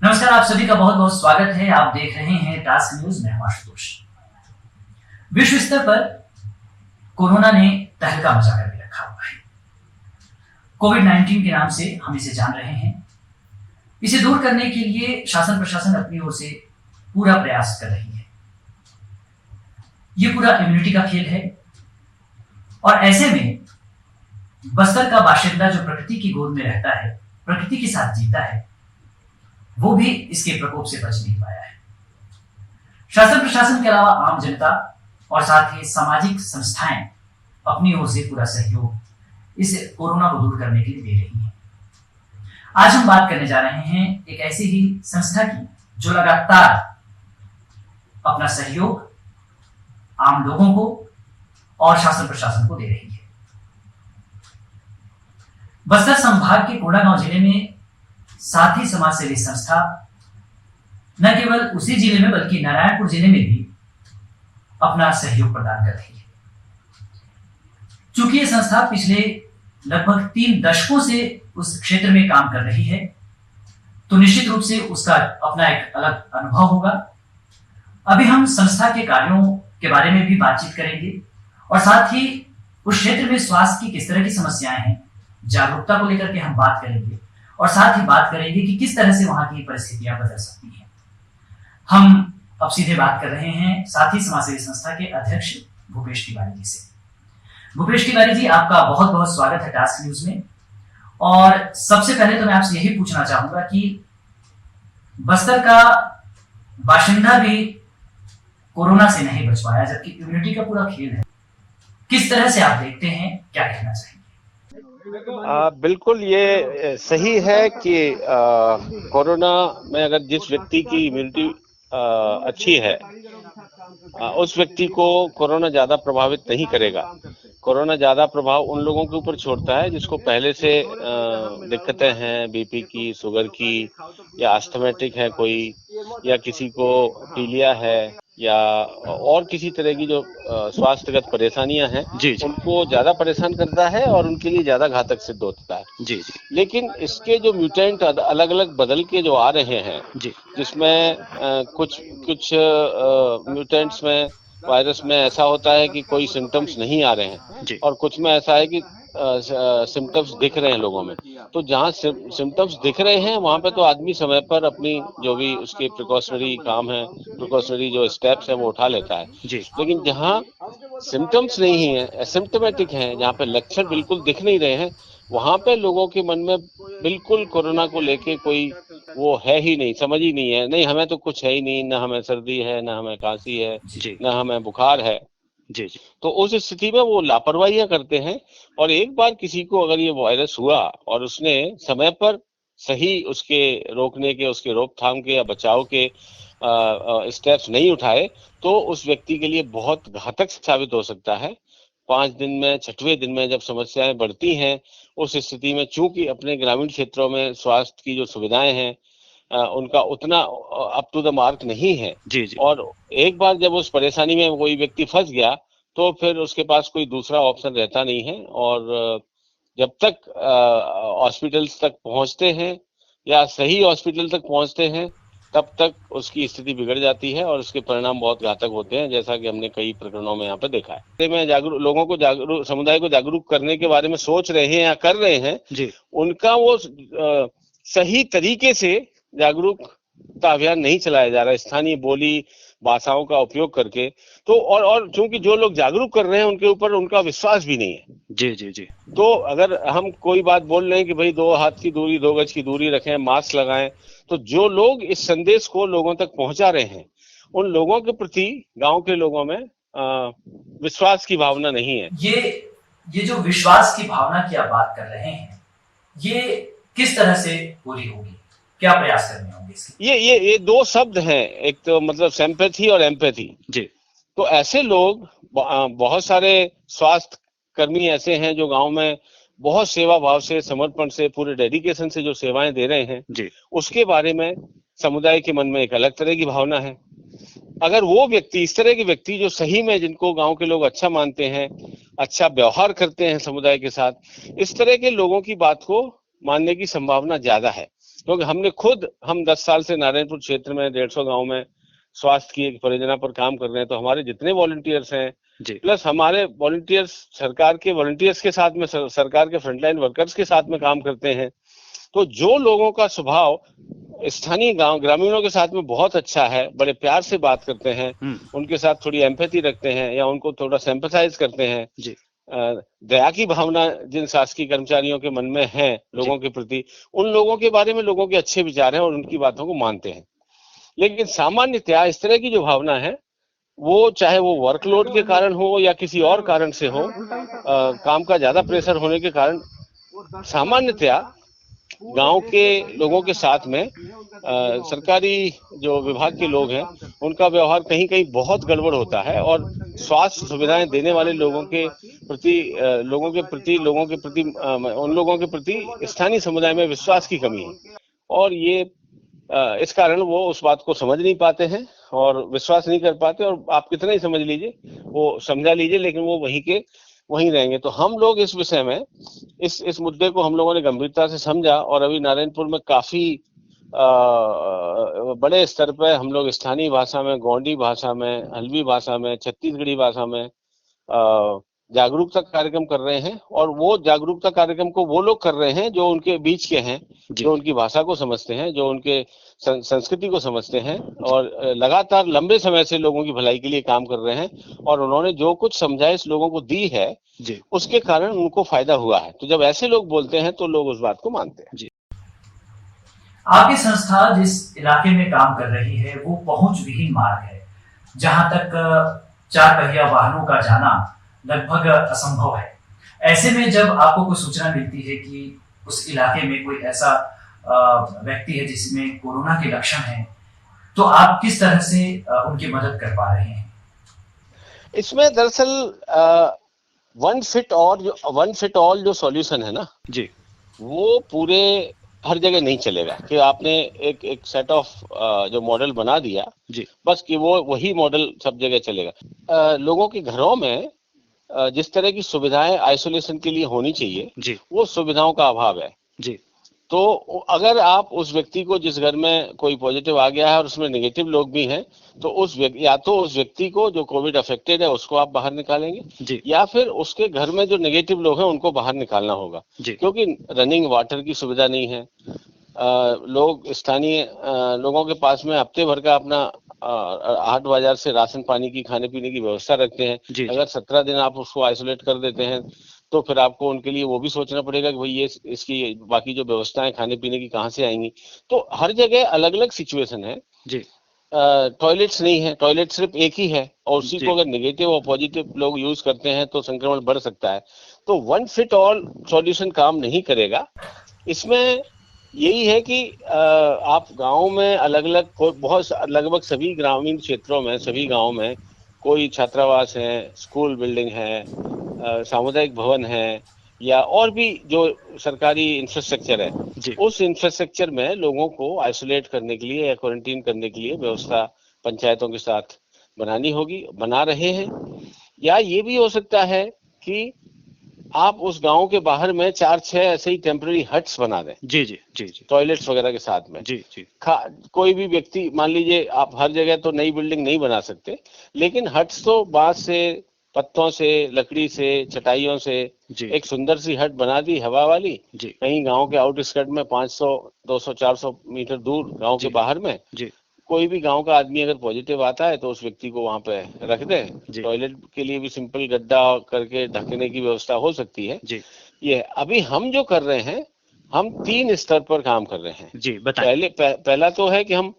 नमस्कार, आप सभी का बहुत बहुत स्वागत है। आप देख रहे हैं टास्क न्यूज में आशुतोष। विश्व स्तर पर कोरोना ने तहलका मचा करके रखा हुआ है। कोविड-19 के नाम से हम इसे जान रहे हैं। इसे दूर करने के लिए शासन प्रशासन अपनी ओर से पूरा प्रयास कर रही है। ये पूरा इम्यूनिटी का खेल है और ऐसे में बस्तर का बाशिंदा जो प्रकृति की गोद में रहता है, प्रकृति के साथ जीता है, वो भी इसके प्रकोप से बच नहीं पाया है। शासन प्रशासन के अलावा आम जनता और साथ ही सामाजिक संस्थाएं अपनी ओर से पूरा सहयोग इस कोरोना को दूर करने के लिए दे रही हैं। आज हम बात करने जा रहे हैं एक ऐसी ही संस्था की जो लगातार अपना सहयोग आम लोगों को और शासन प्रशासन को दे रही है। बस्तर संभाग के कोंडागांव जिले में साथी समाज सेवी संस्था न केवल उसी जिले में बल्कि नारायणपुर जिले में भी अपना सहयोग प्रदान कर रही है। चूंकि ये संस्था पिछले लगभग 3 दशकों से उस क्षेत्र में काम कर रही है, तो निश्चित रूप से उसका अपना एक अलग अनुभव होगा। अभी हम संस्था के कार्यों के बारे में भी बातचीत करेंगे और साथ ही उस क्षेत्र में स्वास्थ्य की किस तरह की समस्याएं हैं, जागरूकता को लेकर के हम बात करेंगे और साथ ही बात करेंगे कि किस तरह से वहां की परिस्थितियां बदल सकती हैं। हम अब सीधे बात कर रहे हैं साथी समाज सेवी संस्था के अध्यक्ष भूपेश तिवारी जी से। भूपेश तिवारी जी, आपका बहुत बहुत स्वागत है टास्क न्यूज में। और सबसे पहले तो मैं आपसे यही पूछना चाहूंगा कि बस्तर का बाशिंदा भी कोरोना से नहीं बच पाया, जबकि इम्यूनिटी का पूरा खेल है। किस तरह से आप देखते हैं, क्या कहना चाहेंगे? बिल्कुल ये सही है कि कोरोना में अगर जिस व्यक्ति की इम्यूनिटी अच्छी है उस व्यक्ति को कोरोना ज्यादा प्रभावित नहीं करेगा। कोरोना ज्यादा प्रभाव उन लोगों के ऊपर छोड़ता है जिसको पहले से दिक्कतें हैं, बीपी की, शुगर की, या अस्थमेटिक है कोई, या किसी को पीलिया है, या और किसी तरह की जो स्वास्थ्यगत परेशानियां हैं जी। उनको ज्यादा परेशान करता है और उनके लिए ज्यादा घातक सिद्ध होता है। जी। लेकिन इसके जो म्यूटेंट अलग अलग बदल के जो आ रहे हैं जी, जिसमें कुछ म्यूटेंट्स में वायरस में ऐसा होता है कि कोई सिम्टम्स नहीं आ रहे हैं जी। और कुछ में ऐसा है कि सिम्टम्स दिख रहे हैं लोगों में। तो जहाँ सिम्टम्स दिख रहे हैं वहाँ पे तो आदमी समय पर अपनी जो भी उसके प्रिकॉशनरी काम है, प्रिकॉशनरी जो स्टेप्स है वो उठा लेता है। जी। लेकिन जहाँ सिम्टम्स नहीं है, एसिम्प्टोमेटिक हैं, जहाँ पे लक्षण बिल्कुल दिख नहीं रहे हैं, वहाँ पे लोगों के मन में बिल्कुल कोरोना को लेके कोई वो है ही नहीं, समझ ही नहीं है। नहीं, हमें तो कुछ है ही नहीं, ना हमें सर्दी है, ना हमें खांसी है, जी। ना हमें बुखार है। जी। तो उस स्थिति में वो लापरवाहियां करते हैं और एक बार किसी को अगर ये वायरस हुआ और उसने समय पर सही उसके रोकने के, उसके रोकथाम के या बचाव के स्टेप्स नहीं उठाए तो उस व्यक्ति के लिए बहुत घातक साबित हो सकता है। 5 दिन में, 6वें दिन में जब समस्याएं बढ़ती हैं, उस स्थिति में चूंकि अपने ग्रामीण क्षेत्रों में स्वास्थ्य की जो सुविधाएं हैं उनका उतना अप टू द मार्क नहीं है। जी। जी। और एक बार जब उस परेशानी में कोई व्यक्ति फंस गया तो फिर उसके पास कोई दूसरा ऑप्शन रहता नहीं है। और जब तक हॉस्पिटल्स तक पहुंचते हैं या सही हॉस्पिटल तक पहुंचते हैं तब तक उसकी स्थिति बिगड़ जाती है और उसके परिणाम बहुत घातक होते हैं, जैसा कि हमने कई प्रकरणों में यहाँ पे देखा है। में लोगों को समुदाय को जागरूक करने के बारे में सोच रहे हैं या कर रहे हैं जी। उनका वो सही तरीके से जागरूकता अभियान नहीं चलाया जा रहा है, स्थानीय बोली भाषाओं का उपयोग करके। तो और चूंकि जो लोग जागरूक कर रहे हैं उनके ऊपर उनका विश्वास भी नहीं है। जी। जी। जी। तो अगर हम कोई बात बोल रहे हैं कि भाई 2 हाथ की दूरी, 2 गज की दूरी रखें, मास्क लगाएं, तो जो लोग इस संदेश को लोगों तक पहुंचा रहे हैं उन लोगों के प्रति गांव के लोगों में विश्वास की भावना नहीं है। ये जो विश्वास की भावना की आप बात कर रहे हैं, ये किस तरह से पूरी होगी? क्या प्रयास करने होंगे इसके? ये 2 शब्द हैं, एक तो मतलब सिंपैथी और एम्पैथी। जी। तो ऐसे लोग बहुत सारे स्वास्थ्य कर्मी ऐसे हैं जो गांव में बहुत सेवा भाव से, समर्पण से, पूरे डेडिकेशन से जो सेवाएं दे रहे हैं जी। उसके बारे में समुदाय के मन में एक अलग तरह की भावना है। अगर वो व्यक्ति, इस तरह के व्यक्ति जो सही में जिनको गांव के लोग अच्छा मानते हैं, अच्छा व्यवहार करते हैं समुदाय के साथ, इस तरह के लोगों की बात को मानने की संभावना ज्यादा है। क्योंकि हम 10 साल से नारायणपुर क्षेत्र में 150 गांव में स्वास्थ्य की एक परियोजना पर काम कर रहे हैं। तो हमारे जितने वॉलंटियर्स हैं जी प्लस हमारे वॉलंटियर्स सरकार के वॉलंटियर्स के साथ में सरकार के फ्रंटलाइन वर्कर्स के साथ में काम करते हैं। तो जो लोगों का स्वभाव स्थानीय ग्रामीणों के साथ में बहुत अच्छा है, बड़े प्यार से बात करते हैं, उनके साथ थोड़ी एम्पैथी रखते हैं या उनको थोड़ा सिंपैथाइज करते हैं, जी दया की भावना जिन शासकीय कर्मचारियों के मन में है लोगों के प्रति, उन लोगों के बारे में लोगों के अच्छे विचार हैं और उनकी बातों को मानते हैं। लेकिन सामान्यतया इस तरह की जो भावना है वो चाहे वो वर्कलोड के कारण हो या किसी और कारण से हो, काम का ज्यादा प्रेशर होने के कारण सामान्यतया गांव के लोगों के साथ में सरकारी जो विभाग के लोग हैं उनका व्यवहार कहीं कहीं बहुत गड़बड़ होता है और स्वास्थ्य सुविधाएं देने वाले लोगों के प्रति उन लोगों के प्रति स्थानीय समुदाय में विश्वास की कमी है और ये इस कारण वो उस बात को समझ नहीं पाते हैं और विश्वास नहीं कर पाते और आप कितना ही समझ लीजिए, वो समझा लीजिए, लेकिन वो वहीं रहेंगे। तो हम लोग इस विषय में इस मुद्दे को हम लोगों ने गंभीरता से समझा और अभी नारायणपुर में काफी बड़े स्तर पर हम लोग स्थानीय भाषा में, गोंडी भाषा में, हल्बी भाषा में, छत्तीसगढ़ी भाषा में जागरूकता कार्यक्रम कर रहे हैं और वो जागरूकता कार्यक्रम को वो लोग कर रहे हैं जो उनके बीच के हैं, जो उनकी भाषा को समझते हैं, जो उनके संस्कृति को समझते हैं और लगातार लंबे समय से लोगों की भलाई के लिए काम कर रहे हैं और उन्होंने जो कुछ समझाइश लोगों को दी है उसके कारण उनको फायदा हुआ है। तो जब ऐसे लोग बोलते हैं तो लोग उस बात को मानते हैं। आपकी संस्था जिस इलाके में काम कर रही है वो पहुंच विहीन मार्ग है, जहां तक 4 पहिया वाहनों का जाना लगभग असंभव है। ऐसे में जब आपको कोई सूचना मिलती है कि उस इलाके में कोई ऐसा व्यक्ति है जिसमें कोरोना के लक्षण हैं, तो आप किस तरह से उनकी मदद कर पा रहे हैं? इसमें दरअसल वन फिट ऑल जो सॉल्यूशन है ना जी, वो पूरे हर जगह नहीं चलेगा कि आपने एक सेट ऑफ जो मॉडल बना दिया जी, बस कि वो वही मॉडल सब जगह चलेगा। लोगों के घरों में जिस तरह की सुविधाएं आइसोलेशन के लिए होनी चाहिए जी, वो सुविधाओं का अभाव है जी। तो अगर आप उस व्यक्ति को, जिस घर में कोई पॉजिटिव आ गया है और उसमें नेगेटिव लोग भी हैं, तो उस व्यक्ति को जो कोविड अफेक्टेड है उसको आप बाहर निकालेंगे जी, या फिर उसके घर में जो नेगेटिव लोग हैं उनको बाहर निकालना होगा जी, क्योंकि रनिंग वाटर की सुविधा नहीं है। लोग स्थानीय लोगों के पास में हफ्ते भर का अपना हाट बाजार से राशन पानी की, खाने पीने की व्यवस्था रखते हैं। जी, अगर 17 दिन आप उसको आइसोलेट कर देते हैं तो फिर आपको उनके लिए वो भी सोचना पड़ेगा कि भाई ये इसकी बाकी जो व्यवस्थाएं खाने पीने की कहाँ से आएंगी। तो हर जगह अलग अलग सिचुएशन है। जी, टॉयलेट्स नहीं है, टॉयलेट सिर्फ एक ही है और उसी जी, को अगर नेगेटिव और पॉजिटिव लोग यूज करते हैं तो संक्रमण बढ़ सकता है। तो वन फिट ऑल सॉल्यूशन काम नहीं करेगा। इसमें यही है कि आप गांव में अलग अलग बहुत लगभग सभी ग्रामीण क्षेत्रों में, सभी गांव में कोई छात्रावास है, स्कूल बिल्डिंग है, सामुदायिक भवन है या और भी जो सरकारी इंफ्रास्ट्रक्चर है, उस इंफ्रास्ट्रक्चर में लोगों को आइसोलेट करने के लिए या क्वारंटीन करने के लिए व्यवस्था पंचायतों के साथ बनानी होगी, बना रहे हैं। या ये भी हो सकता है कि आप उस गांव के बाहर में 4-6 ऐसे ही टेम्पररी हट्स बना दें, जी, जी, जी, जी, टॉयलेट्स वगैरह के साथ में। जी, जी, कोई भी व्यक्ति, मान लीजिए आप हर जगह तो नई बिल्डिंग नहीं बना सकते, लेकिन हट्स तो बांस से, पत्तों से, लकड़ी से, चटाइयों से एक सुंदर सी हट बना दी हवा वाली, कहीं गांव के आउटस्कर्ट में 500, 200, 400 मीटर दूर गांव के बाहर में कोई भी गांव का आदमी अगर पॉजिटिव आता है तो उस व्यक्ति को वहां पे रख दें। टॉयलेट के लिए भी सिंपल गड्ढा करके ढकने की व्यवस्था हो सकती है। ये अभी हम जो कर रहे हैं, हम 3 स्तर पर काम कर रहे हैं। जी, बताइए। पहला तो है कि हम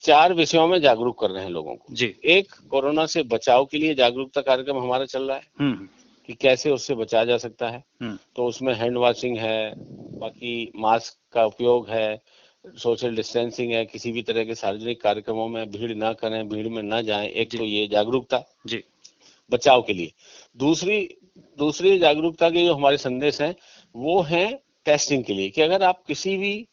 4 विषयों में जागरूक कर रहे हैं लोगों को। एक, कोरोना से बचाव के लिए जागरूकता कार्यक्रम हमारा चल रहा है कि कैसे उससे बचा जा सकता है। तो उसमें हैंड वॉशिंग है, बाकी मास्क का उपयोग है, सोशल डिस्टेंसिंग है, किसी भी तरह के सार्वजनिक कार्यक्रमों में भीड़ ना करें, भीड़ में ना जाएं। एक तो ये जागरूकता बचाव के लिए। दूसरी जागरूकता के जो हमारे संदेश हैं वो हैं टेस्टिंग के लिए, कि अगर आप किसी भी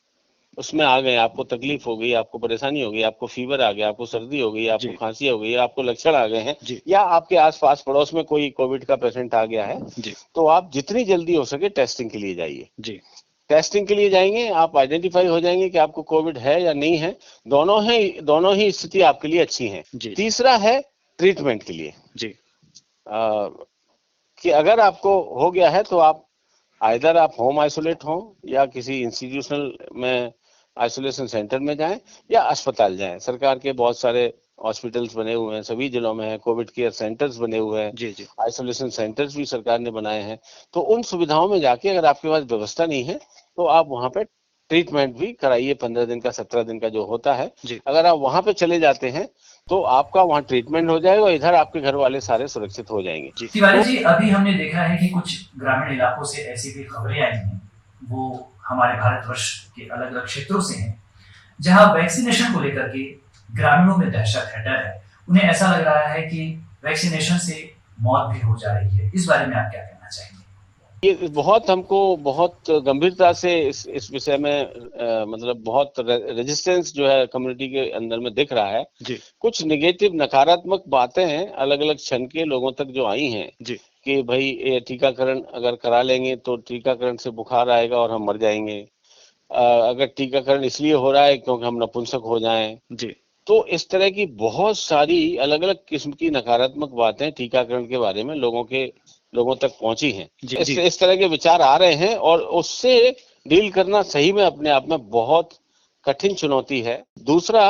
उसमें आ गए, आपको तकलीफ हो गई, आपको परेशानी हो गई, आपको फीवर आ गया, आपको सर्दी हो गई, आपको खांसी हो गई, आपको लक्षण आ गए हैं या आपके आसपास पड़ोस में कोई कोविड का पेशेंट आ गया है, तो आप जितनी जल्दी हो सके टेस्टिंग के लिए जाइए। टेस्टिंग के लिए जाएंगे, आप आइडेंटिफाई हो जाएंगे कि आपको कोविड है या नहीं है। दोनों ही स्थिति आपके लिए अच्छी है। जी तीसरा है ट्रीटमेंट के लिए, जी कि अगर आपको हो गया है तो आप आइदर आप होम आइसोलेट हों या किसी इंस्टीट्यूशनल में आइसोलेशन सेंटर में जाएं या अस्पताल जाएं। सरकार के बहुत सारे हॉस्पिटल्स बने हुए हैं, सभी जिलों में है, कोविड केयर सेंटर्स बने हुए हैं, जी जी आइसोलेशन सेंटर्स भी सरकार ने बनाए हैं। तो उन सुविधाओं में जाके अगर आपके पास व्यवस्था नहीं है तो आप वहां पे ट्रीटमेंट भी कराइए, 15 दिन का 17 दिन का जो होता है। जी अगर आप वहां पे चले जाते हैं तो आपका वहां ट्रीटमेंट हो जाएगा, इधर आपके घर वाले सारे सुरक्षित हो जाएंगे। जी तिवारी जी, अभी हमने देखा है कि कुछ ग्रामीण इलाकों से ऐसी भी खबरें आई हैं, वो हमारे भारतवर्ष के अलग अलग क्षेत्रों से हैं, जहां वैक्सीनेशन को लेकर के ग्रामीणों में दहशत है, डर है। उन्हें ऐसा लग रहा है कि वैक्सीनेशन से मौत भी हो जा रही है। इस बारे में आप क्या कहना चाहेंगे? ये बहुत हमको बहुत गंभीरता से इस विषय में मतलब बहुत रेजिस्टेंस जो है कम्युनिटी के अंदर में दिख रहा है। जी कुछ निगेटिव नकारात्मक बातें हैं अलग अलग क्षण के लोगों तक जो आई हैं जी कि भाई ये टीकाकरण अगर करा लेंगे तो टीकाकरण से बुखार आएगा और हम मर जाएंगे। अगर टीकाकरण इसलिए हो रहा है क्योंकि हम नपुंसक हो जाएं। जी तो इस तरह की बहुत सारी अलग अलग किस्म की नकारात्मक बातें टीकाकरण के बारे में लोगों तक पहुंची हैं। जी इस जी इस तरह के विचार आ रहे हैं और उससे डील करना सही में अपने आप में बहुत कठिन चुनौती है। दूसरा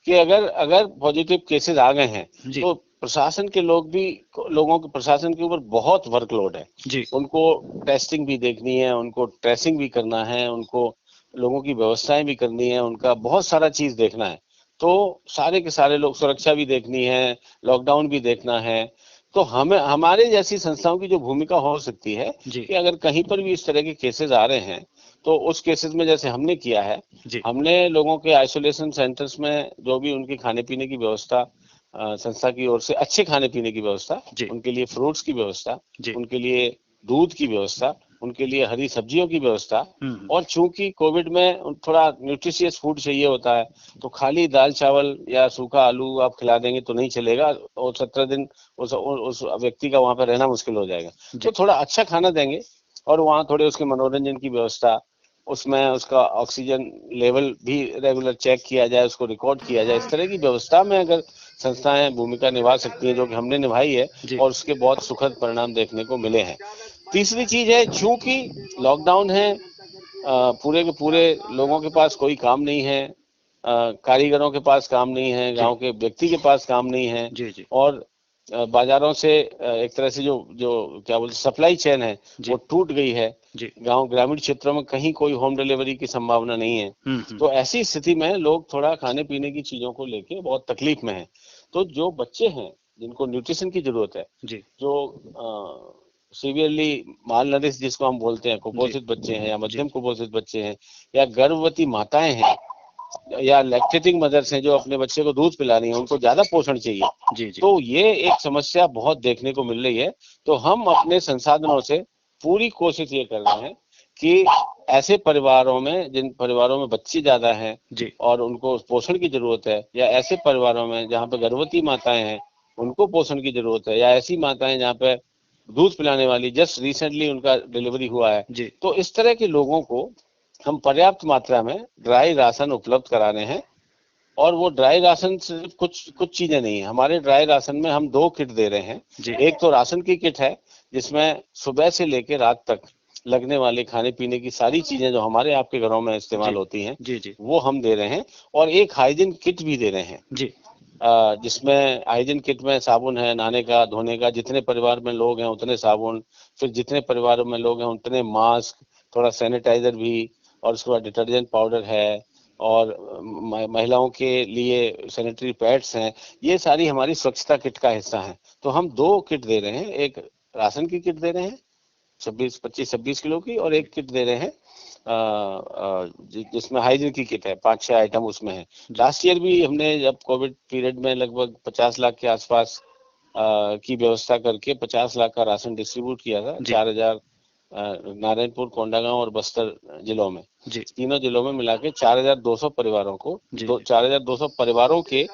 कि अगर अगर पॉजिटिव केसेस आ गए हैं जी तो प्रशासन के लोगों के प्रशासन के ऊपर बहुत वर्कलोड है। जी उनको टेस्टिंग भी देखनी है, उनको ट्रेसिंग भी करना है, उनको लोगों की व्यवस्थाएं भी करनी है, उनका बहुत सारा चीज देखना है। तो सारे के सारे लोग सुरक्षा भी देखनी है, लॉकडाउन भी देखना है। तो हमें हमारे जैसी संस्थाओं की जो भूमिका हो सकती है जी कि अगर कहीं पर भी इस तरह के केसेस आ रहे हैं तो उस केसेस में जैसे हमने किया है, जी हमने लोगों के आइसोलेशन सेंटर्स में जो भी उनकी खाने पीने की व्यवस्था संस्था की ओर से, अच्छे खाने पीने की व्यवस्था, जी उनके लिए फ्रूट्स की व्यवस्था, जी उनके लिए दूध की व्यवस्था, उनके लिए हरी सब्जियों की व्यवस्था। हम्म और चूंकि कोविड में थोड़ा न्यूट्रिशियस फूड चाहिए होता है तो खाली दाल चावल या सूखा आलू आप खिला देंगे तो नहीं चलेगा, और 17 दिन उस व्यक्ति का वहां पर रहना मुश्किल हो जाएगा। जी तो थोड़ा अच्छा खाना देंगे और वहाँ थोड़े उसके मनोरंजन की व्यवस्था, उसमें उसका ऑक्सीजन लेवल भी रेगुलर चेक किया जाए, उसको रिकॉर्ड किया जाए। इस तरह की व्यवस्था में अगर संस्थाएं भूमिका निभा सकती हैं, जो कि हमने निभाई है जी और उसके बहुत सुखद परिणाम देखने को मिले हैं। तीसरी चीज है, चूंकि लॉकडाउन है, पूरे के पूरे लोगों के पास कोई काम नहीं है, कारीगरों के पास काम नहीं है, जी गांव के व्यक्ति के पास काम नहीं है, जी जी और बाजारों से एक तरह से जो जो क्या बोलते सप्लाई चेन है जी वो टूट गई है। जी गांव ग्रामीण क्षेत्रों में कहीं कोई होम डिलीवरी की संभावना नहीं है। तो ऐसी स्थिति में लोग थोड़ा खाने पीने की चीजों को लेके बहुत तकलीफ में हैं। तो जो बच्चे हैं जिनको न्यूट्रिशन की जरूरत है, जी जो सीवियरली माल नरिश जिसको हम बोलते हैं, जी कुपोषित बच्चे हैं या जी मध्यम कुपोषित बच्चे हैं, या गर्भवती माताएं हैं, या लैक्टेटिंग मदर्स हैं जो अपने बच्चे को दूध पिला रही हैं, उनको ज्यादा पोषण चाहिए। जी जी तो ये एक समस्या बहुत देखने को मिल रही है। तो हम अपने संसाधनों से पूरी कोशिश ये कर रहे हैं कि ऐसे परिवारों में, जिन परिवारों में बच्चे ज्यादा हैं जी और उनको पोषण की जरूरत है, या ऐसे परिवारों में जहाँ पे गर्भवती माताएं हैं उनको पोषण की जरूरत है, या ऐसी माताएं जहाँ पे दूध पिलाने वाली जस्ट रिसेंटली उनका डिलीवरी हुआ है, जी तो इस तरह के लोगों को हम पर्याप्त मात्रा में ड्राई राशन उपलब्ध करा रहे हैं। और वो ड्राई राशन सिर्फ कुछ कुछ चीजें नहीं है, हमारे ड्राई राशन में हम 2 किट दे रहे हैं। जी एक तो राशन की किट है जिसमें सुबह से लेकर रात तक लगने वाले खाने पीने की सारी चीजें जो हमारे आपके घरों में इस्तेमाल जी होती हैं जी जी वो हम दे रहे हैं। और एक हाइजीन किट भी दे रहे हैं, जी जिसमें हाइजीन किट में साबुन है नहाने का धोने का, जितने परिवार में लोग हैं उतने साबुन, फिर जितने परिवारों में लोग हैं उतने मास्क, थोड़ा सैनिटाइजर भी, और उसके बाद डिटर्जेंट पाउडर है, और महिलाओं के लिए सैनिटरी पैड्स हैं। ये सारी हमारी स्वच्छता किट का हिस्सा है। तो हम 2 किट दे रहे हैं, एक राशन की किट दे रहे हैं 25-26 किलो की, और एक किट दे रहे हैं जिसमें हाइजीन की किट है, 5-6 आइटम उसमें है। लास्ट ईयर भी हमने जब कोविड पीरियड में लगभग 50 लाख के आसपास की व्यवस्था करके 50 लाख का राशन डिस्ट्रीब्यूट किया था, जी 4000 नारायणपुर, कोंडागांव और बस्तर जिलों में, जी तीनों जिलों में मिला के 4200 परिवारों को, जी 4200 परिवारों के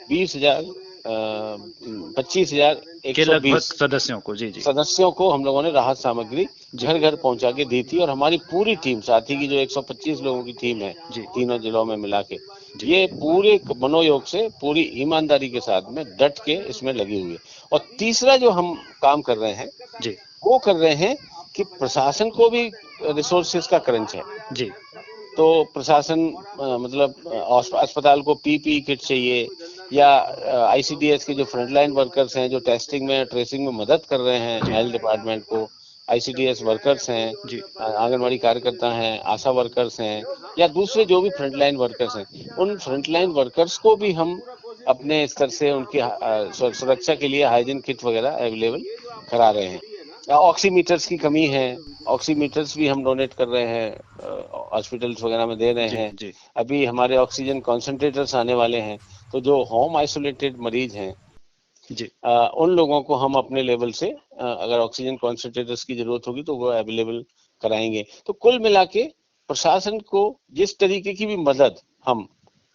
20,000 के लगभग 25,120 सदस्यों को, जी जी सदस्यों को हम लोगों ने राहत सामग्री घर घर पहुंचा के दी थी। और हमारी पूरी टीम, साथी की जो 125 लोगों की टीम है जी तीनों जिलों में मिला के, जी ये पूरे मनोयोग से, पूरी ईमानदारी के साथ में डट के इसमें लगी हुई है। और तीसरा जो हम काम कर रहे हैं जी वो कर रहे हैं कि प्रशासन को भी रिसोर्सेज का क्रंच है। जी तो प्रशासन मतलब अस्पताल को पीपी किट चाहिए, या आईसीडीएस के जो फ्रंटलाइन वर्कर्स हैं जो टेस्टिंग में ट्रेसिंग में मदद कर रहे हैं हेल्थ डिपार्टमेंट को, आईसीडीएस वर्कर्स हैं, जी आंगनवाड़ी कार्यकर्ता हैं, आशा वर्कर्स हैं, या दूसरे जो भी फ्रंटलाइन वर्कर्स हैं, उन फ्रंटलाइन वर्कर्स को भी हम अपने स्तर से उनकी सुरक्षा के लिए हाइजीन किट वगैरह अवेलेबल करा रहे हैं। ऑक्सीमीटर्स की कमी है, ऑक्सीमीटर्स भी हम डोनेट कर रहे हैं, हॉस्पिटल्स वगैरह में दे रहे जी हैं। जी अभी हमारे ऑक्सीजन कॉन्सेंट्रेटर्स आने वाले हैं, तो जो होम आइसोलेटेड मरीज हैं जी उन लोगों को हम अपने लेवल से अगर ऑक्सीजन कॉन्सेंट्रेटर्स की जरूरत होगी तो वो अवेलेबल कराएंगे। तो कुल मिला के प्रशासन को जिस तरीके की भी मदद हम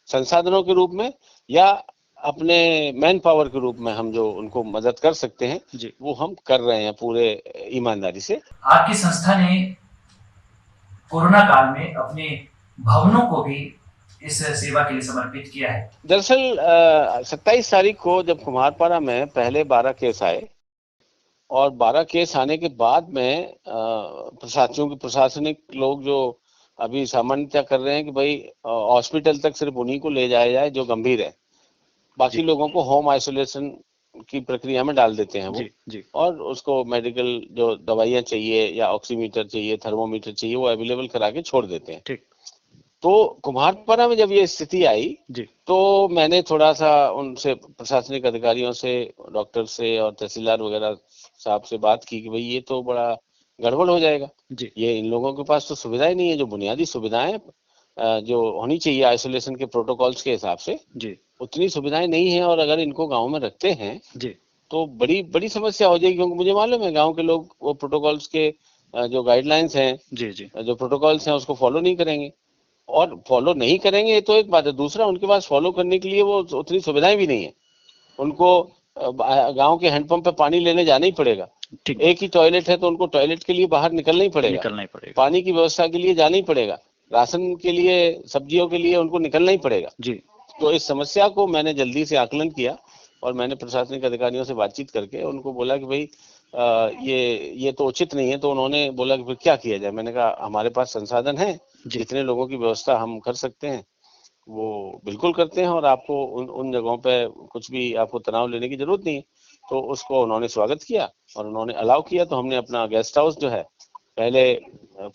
संसाधनों के रूप में या अपने मैन पावर के रूप में हम जो उनको मदद कर सकते हैं जी वो हम कर रहे हैं पूरे ईमानदारी से। आपकी संस्था ने कोरोना काल में अपने भवनों को भी इस सेवा के लिए समर्पित किया है। दरअसल 27 तारीख को जब कुम्हारपाड़ा में पहले 12 केस आए, और 12 केस आने के बाद में प्रशासनिक लोग जो अभी सामान्यतः कर रहे हैं कि भाई हॉस्पिटल तक सिर्फ उन्हीं को ले जाया जाए जो गंभीर है, बाकी जी लोगों को होम आइसोलेशन की प्रक्रिया में डाल देते हैं वो, जी जी और उसको मेडिकल जो दवाइयाँ चाहिए या ऑक्सीमीटर चाहिए, थर्मोमीटर चाहिए, वो अवेलेबल करा के छोड़ देते हैं। ठीक तो कुम्हारपाड़ा में जब ये स्थिति आई जी तो मैंने थोड़ा सा उनसे, प्रशासनिक अधिकारियों से, डॉक्टर से और तहसीलदार वगैरह साहब से बात की कि भाई ये तो बड़ा गड़बड़ हो जाएगा, जी ये इन लोगों के पास तो सुविधाएं नहीं है, जो बुनियादी सुविधाएं जो होनी चाहिए आइसोलेशन के प्रोटोकॉल्स के हिसाब से जी उतनी सुविधाएं नहीं है, और अगर इनको गांव में रखते हैं जी तो बड़ी बड़ी समस्या हो जाएगी। क्योंकि मुझे मालूम है गांव के लोग वो प्रोटोकॉल्स के जो गाइडलाइंस हैं, जी जी जो प्रोटोकॉल्स हैं उसको फॉलो नहीं करेंगे, और फॉलो नहीं करेंगे ये तो एक बात है, दूसरा उनके पास फॉलो करने के लिए वो उतनी सुविधाएं भी नहीं है। उनको गांव के हैंडपंप पे पानी लेने जाना ही पड़ेगा, ठीक एक ही टॉयलेट है तो उनको टॉयलेट के लिए बाहर निकलना ही पड़ेगा, निकलना ही पड़ेगा। पानी की व्यवस्था के लिए जाना ही पड़ेगा, राशन के लिए, सब्जियों के लिए उनको निकलना ही पड़ेगा। जी तो इस समस्या को मैंने जल्दी से आकलन किया, और मैंने प्रशासनिक अधिकारियों से बातचीत करके उनको बोला कि भाई ये तो उचित नहीं है। तो उन्होंने बोला कि फिर क्या किया जाए। मैंने कहा हमारे पास संसाधन है, जी जितने लोगों की व्यवस्था हम कर सकते हैं वो बिल्कुल करते हैं, और आपको उन जगहों पे कुछ भी आपको तनाव लेने की जरूरत नहीं है। तो उसको उन्होंने स्वागत किया और उन्होंने अलाउ किया। तो हमने अपना गेस्ट हाउस जो है, पहले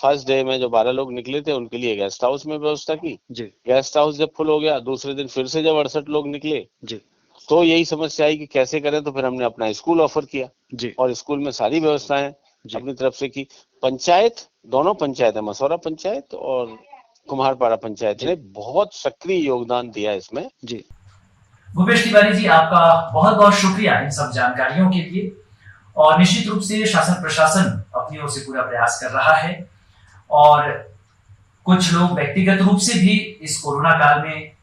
फर्स्ट डे में जो 12 लोग निकले थे उनके लिए गेस्ट हाउस में व्यवस्था की। जी गेस्ट हाउस जब फुल हो गया, दूसरे दिन फिर से जब 68 लोग निकले जी तो यही समस्या आई कि कैसे करें। तो फिर हमने अपना स्कूल ऑफर किया, जी और स्कूल में सारी व्यवस्थाएं जी अपनी तरफ से की। पंचायत, दोनों पंचायत है, मसौरा पंचायत और कुम्हारपाड़ा पंचायत ने बहुत सक्रिय योगदान दिया इसमें। जी भूपेश तिवारी जी, आपका बहुत बहुत शुक्रिया इन सब जानकारियों के लिए। और निश्चित रूप से शासन प्रशासन अपनी ओर से पूरा प्रयास कर रहा है, और कुछ लोग व्यक्तिगत रूप से भी इस कोरोना काल में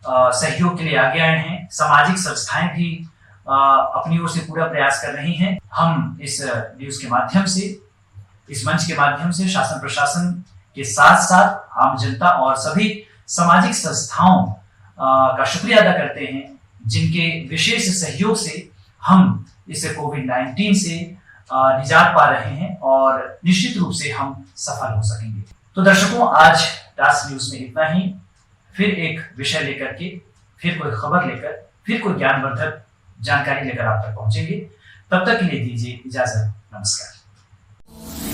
सहयोग के लिए आगे आए हैं। सामाजिक संस्थाएं भी अपनी ओर से पूरा प्रयास कर रही हैं। हम इस न्यूज के माध्यम से, इस मंच के माध्यम से शासन प्रशासन के साथ साथ आम जनता और सभी सामाजिक संस्थाओं का शुक्रिया अदा करते हैं, जिनके विशेष सहयोग से हम इस कोविड-19 से निजात पा रहे हैं, और निश्चित रूप से हम सफल हो सकेंगे। तो दर्शकों, आज टास्क न्यूज में इतना ही। फिर एक विषय लेकर के, फिर कोई खबर लेकर, फिर कोई ज्ञानवर्धक जानकारी लेकर आप तक पहुंचेंगे। तब तक के लिए दीजिए इजाजत। नमस्कार।